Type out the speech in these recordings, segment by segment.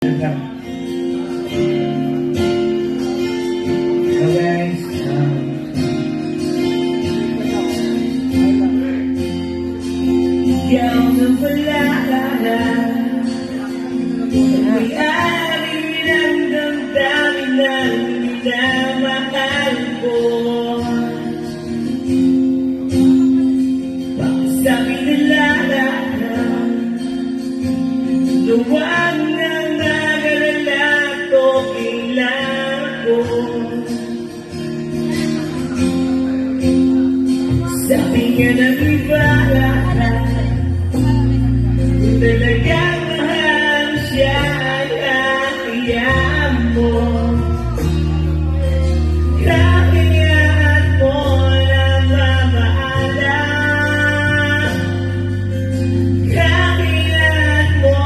Ikaw na pala may-ari ng damdamin ng minamahal ko. Bakit sabi nila luwag ng mag-alala ko kailangan ko. Sabi nga ng iba talagang mahal siya ay aayaan mo. Grabe yan mo na mamaalam. Grabe yan mo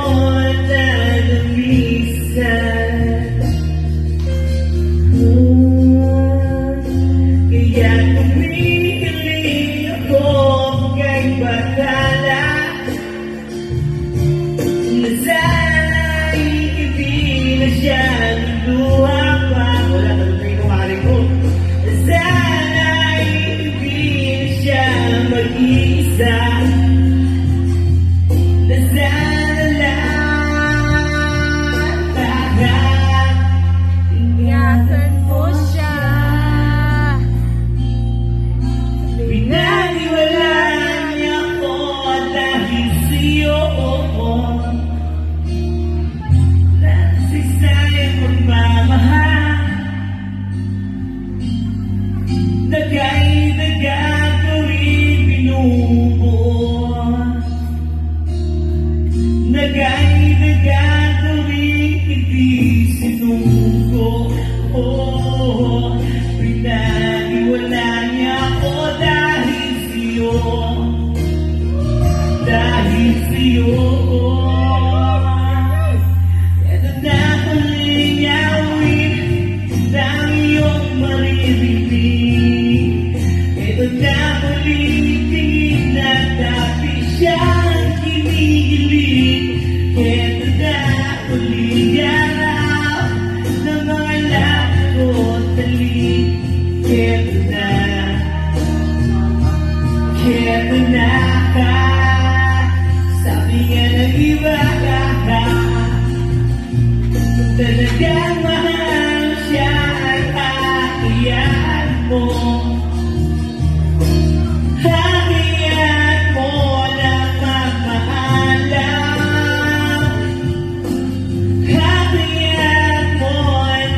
na lumisan. Kaya tumikiling ako kay batala. Sana'y hindi na siya luha pa. Wala na rin kumari ko. Sana'y hindi na siya mag-isa. Na sana lang ingatan mo siya. Pinaniwalaan niya ko dahil sa'yo. Nagay-dagan ko rin binubuo. Nagay-dagan ko rin hindi sinuko. Pinaniwala niya ako dahil sa'yo. Dahil sa'yo. Ito na huling awit ng iyong maririnig. Ito na huling tingin na dati siyang kinikilig. Ito na huling araw na mga lako talik. Ito na ka. Sabi nga ng iba talagang mahal siya ay aayaan mo. Hayaan mo na magmaalam. Hayaan mo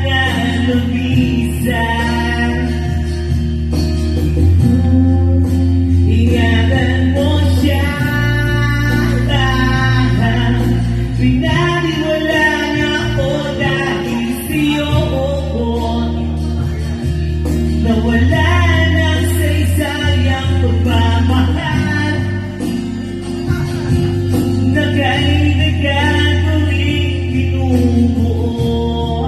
na lumisan. Ingatan mo siya. Pinaniwala niya ako dahil sa'yo. Nawala ng saysayang pagmamahal. Nagay-dagan ko rin binubuo.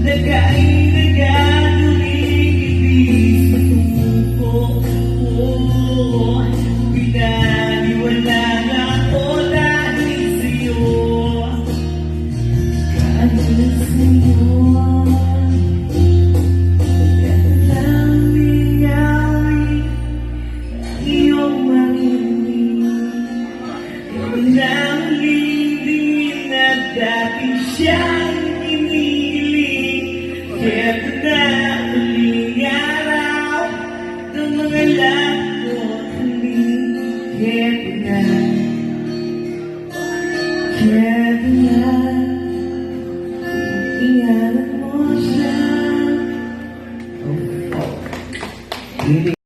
Nagay-dagan ko rin ibig matuko. Pinaniwala na ako dahil sa'yo. Dahil sa'yo. Dati siyang iniiling. Ito na huling araw ng mga lako talik. Ito na ingatan mo siya.